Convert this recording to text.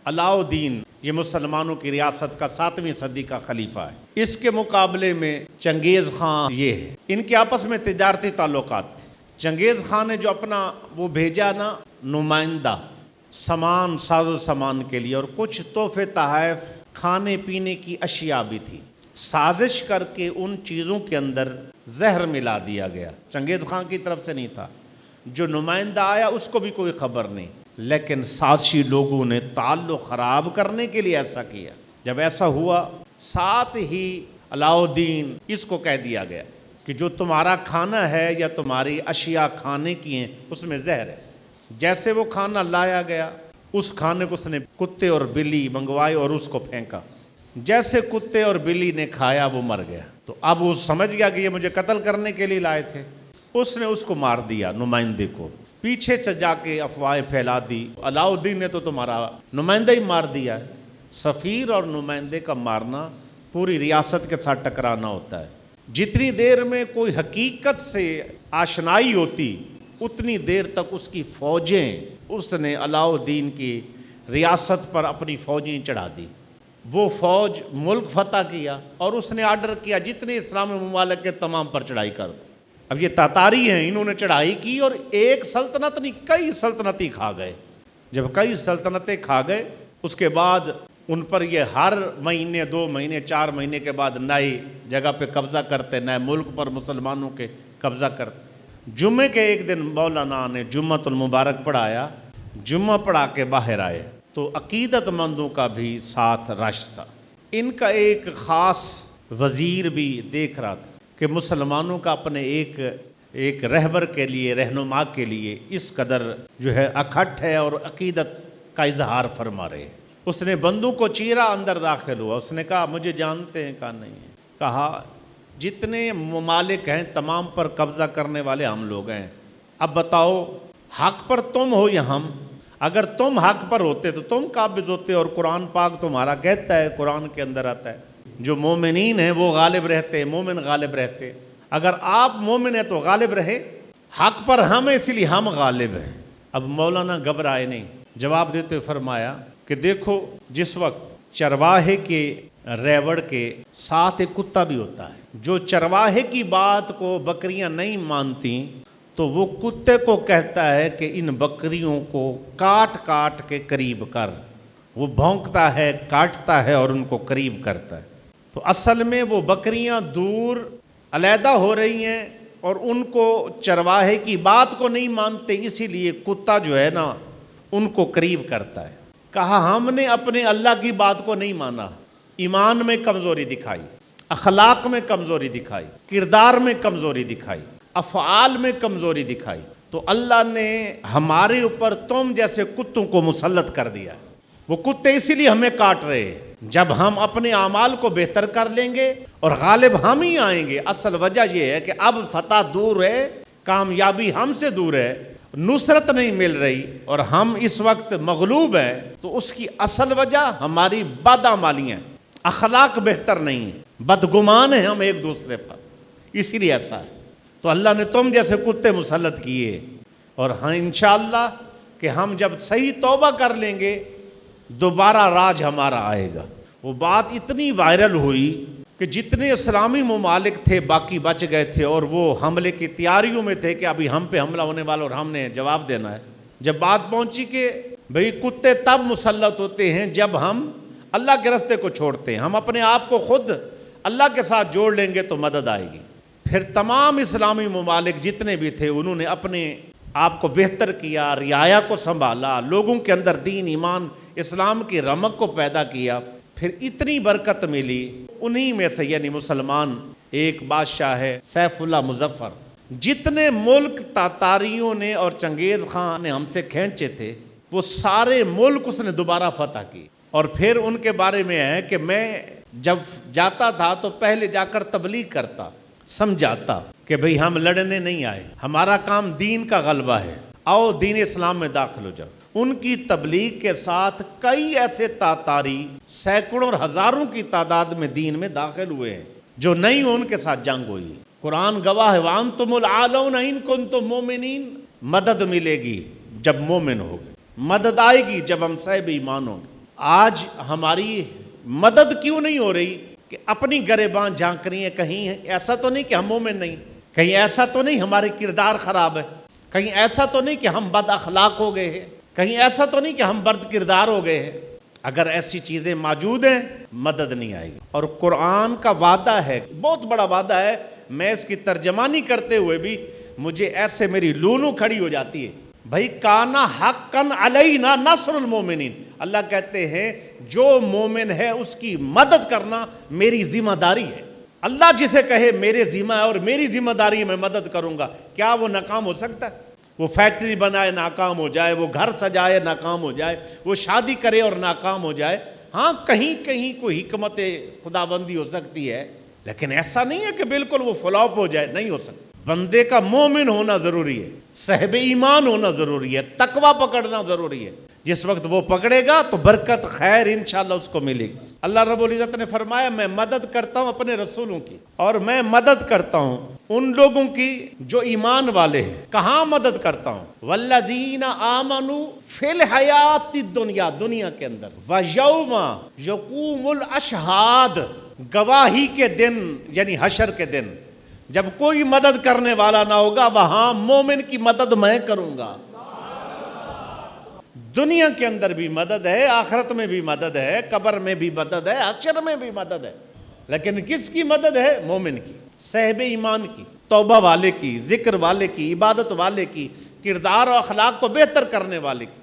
अलाउद्दीन ये मुसलमानों की रियासत का 7वीं सदी का खलीफा है। इसके मुकाबले में चंगेज़ खान ये है। इनके आपस में तिजारती ताल्लुकात थे। चंगेज़ खान ने जो अपना वो भेजा ना नुमाइंदा सामान साजो सामान के लिए, और कुछ तोहफे तहाइफ खाने पीने की अशिया भी थी। साजिश करके उन चीज़ों के अंदर जहर मिला दिया गया। चंगेज़ खान की तरफ से नहीं था, जो नुमाइंदा आया उसको भी कोई ख़बर नहीं, लेकिन साजिशी लोगों ने ताल्लुक़ ख़राब करने के लिए ऐसा किया। जब ऐसा हुआ, साथ ही अलाउद्दीन इसको कह दिया गया कि जो तुम्हारा खाना है या तुम्हारी अशिया खाने की हैं उसमें जहर है। जैसे वो खाना लाया गया, उस खाने को उसने कुत्ते और बिल्ली मंगवाए और उसको फेंका। जैसे कुत्ते और बिल्ली ने खाया वो मर गया। तो अब वो समझ गया कि ये मुझे कत्ल करने के लिए लाए थे। उसने उसको मार दिया, नुमाइंदे को। पीछे से जाके अफवाहें फैला दी, अलाउद्दीन ने तो तुम्हारा नुमाइंदा ही मार दिया है। सफ़ीर और नुमाइंदे का मारना पूरी रियासत के साथ टकराना होता है। जितनी देर में कोई हकीकत से आशनाई होती, उतनी देर तक उसकी फ़ौजें, उसने अलाउद्दीन की रियासत पर अपनी फ़ौजें चढ़ा दी। वो फ़ौज मुल्क फ़तह किया और उसने आर्डर किया जितने इस्लामी ममालिक के तमाम पर चढ़ाई कर। अब ये तातारी हैं, इन्होंने चढ़ाई की और एक सल्तनत नहीं कई सल्तनतें खा गए। जब कई सल्तनतें खा गए, उसके बाद उन पर ये हर महीने 2 महीने 4 महीने के बाद नई जगह पे कब्ज़ा करते, नए मुल्क पर मुसलमानों के कब्ज़ा करते। जुम्मे के एक दिन मौलाना ने जुम्मतुल मुबारक पढ़ाया। जुम्मा पढ़ा के बाहर आए तो अकीदतमंदों का भी साथ रश था। इनका एक ख़ास वज़ीर भी देख रहा था कि मुसलमानों का अपने एक रहबर के लिए, रहनुमा के लिए इस कदर जो है अखट्ट है और अकीदत का इजहार फरमा रहे। उसने बंदूक को चीरा, अंदर दाखिल हुआ। उसने कहा मुझे जानते हैं? कहा नहीं है। कहा जितने ममालिक हैं तमाम पर कब्ज़ा करने वाले हम लोग हैं। अब बताओ हक़ पर तुम हो या हम? अगर तुम हक़ पर होते तो तुम काबिज़ होते, और कुरान पाक तुम्हारा कहता है, कुरान के अंदर आता है जो मोमिनीन हैं वो गालिब रहते हैं, मोमिन गालिब रहते हैं। अगर आप मोमिन हैं तो गालिब रहे, हक़ पर हम हैं इसलिए हम गालिब हैं। अब मौलाना घबराए नहीं, जवाब देते हुए फरमाया कि देखो, जिस वक्त चरवाहे के रेवड़ के साथ एक कुत्ता भी होता है, जो चरवाहे की बात को बकरियां नहीं मानती तो वो कुत्ते को कहता है कि इन बकरियों को काट काट के करीब कर। वो भौंकता है, काटता है और उनको करीब करता है। तो असल में वो बकरियां दूर अलहदा हो रही हैं और उनको चरवाहे की बात को नहीं मानते, इसीलिए कुत्ता जो है ना उनको करीब करता है। कहा हमने अपने अल्लाह की बात को नहीं माना, ईमान में कमज़ोरी दिखाई, अखलाक में कमज़ोरी दिखाई, किरदार में कमज़ोरी दिखाई, अफ़आल में कमज़ोरी दिखाई, तो अल्लाह ने हमारे ऊपर तुम जैसे कुत्तों को मुसल्लत कर दिया। वो कुत्ते इसीलिए हमें काट रहे हैं। जब हम अपने आमाल को बेहतर कर लेंगे और गालिब हम ही आएंगे। असल वजह यह है कि अब फतह दूर है, कामयाबी हमसे दूर है, नुसरत नहीं मिल रही और हम इस वक्त मगलूब हैं। तो उसकी असल वजह हमारी बदआमालियाँ, अखलाक बेहतर नहीं है, बदगुमान है हम एक दूसरे पर, इसीलिए ऐसा है। तो अल्लाह ने तुम जैसे कुत्ते मुसल्लत किए। और हाँ, इंशाअल्लाह कि हम जब सही तौबा कर लेंगे दोबारा राज हमारा आएगा। वो बात इतनी वायरल हुई कि जितने इस्लामी ममालिक थे बाकी बच गए थे और वो हमले की तैयारियों में थे कि अभी हम पे हमला होने वाला और हमने जवाब देना है। जब बात पहुंची कि भाई कुत्ते तब मुसल्लत होते हैं जब हम अल्लाह के रास्ते को छोड़ते हैं, हम अपने आप को खुद अल्लाह के साथ जोड़ लेंगे तो मदद आएगी। फिर तमाम इस्लामी ममालिक जितने भी थे उन्होंने अपने आप को बेहतर किया, रियाया को संभाला, लोगों के अंदर दीन, ईमान, इस्लाम की रमक को पैदा किया। फिर इतनी बरकत मिली। उन्हीं में से यानी मुसलमान एक बादशाह है सैफुल्लाह मुजफ्फर। जितने मुल्क तातारियों ने और चंगेज़ खान ने हमसे खींचे थे वो सारे मुल्क उसने दोबारा फतह की। और फिर उनके बारे में है कि मैं जब जाता था तो पहले जाकर तबलीग करता, समझाता कि भाई हम लड़ने नहीं आए, हमारा काम दीन का गलबा है, आओ दीन इस्लाम में दाखिल हो जाओ। उनकी तबलीग के साथ कई ऐसे तातारी सैकड़ों और हज़ारों की तादाद में दीन में दाखिल हुए हैं जो नहीं उनके साथ जंग हुई। कुरान गवाह है, वांतुमुल आलौन इन कुंतुम मोमिनीन। मदद मिलेगी जब मोमिन होगे, मदद आएगी जब हम साहिब ईमान होंगे। آج ہماری مدد کیوں نہیں ہو رہی کہ اپنی گریباں جھانک رہی ہیں؟ کہیں ایسا تو نہیں کہ ہم مومن نہیں، کہیں ایسا تو نہیں ہمارے کردار خراب ہے، کہیں ایسا تو نہیں کہ ہم بد اخلاق ہو گئے ہیں، کہیں ایسا تو نہیں کہ ہم بد کردار ہو گئے ہیں؟ اگر ایسی چیزیں موجود ہیں مدد نہیں آئے گی۔ اور قرآن کا وعدہ ہے، بہت بڑا وعدہ ہے، میں اس کی ترجمانی کرتے ہوئے بھی مجھے ایسے میری لولو کھڑی ہو جاتی ہے۔ بھائی کانا حقاً علینا نصر المومنین، اللہ کہتے ہیں جو مومن ہے اس کی مدد کرنا میری ذمہ داری ہے۔ اللہ جسے کہے میرے ذمہ ہے اور میری ذمہ داری میں مدد کروں گا، کیا وہ ناکام ہو سکتا ہے؟ وہ فیکٹری بنائے ناکام ہو جائے، وہ گھر سجائے ناکام ہو جائے، وہ شادی کرے اور ناکام ہو جائے، ہاں کہیں کہیں کوئی حکمت خداوندی ہو سکتی ہے، لیکن ایسا نہیں ہے کہ بالکل وہ فلاپ ہو جائے، نہیں ہو سکتا۔ بندے کا مومن ہونا ضروری ہے، صاحب ایمان ہونا ضروری ہے، تقوی پکڑنا ضروری ہے۔ جس وقت وہ پکڑے گا تو برکت خیر انشاءاللہ اس کو ملے گی۔ اللہ رب العزت نے فرمایا میں مدد کرتا ہوں اپنے رسولوں کی، اور میں مدد کرتا ہوں ان لوگوں کی جو ایمان والے ہیں۔ کہاں مدد کرتا ہوں؟ والذین آمنوا فی الحیات الدنیا، دنیا کے اندر، ویوم یقوم الاشہاد، گواہی کے دن یعنی حشر کے دن، جب کوئی مدد کرنے والا نہ ہوگا وہاں مومن کی مدد میں کروں گا۔ دنیا کے اندر بھی مدد ہے، آخرت میں بھی مدد ہے، قبر میں بھی مدد ہے، حشر میں بھی مدد ہے، لیکن کس کی مدد ہے؟ مومن کی، صاحب ایمان کی، توبہ والے کی، ذکر والے کی، عبادت والے کی، کردار و اخلاق کو بہتر کرنے والے کی۔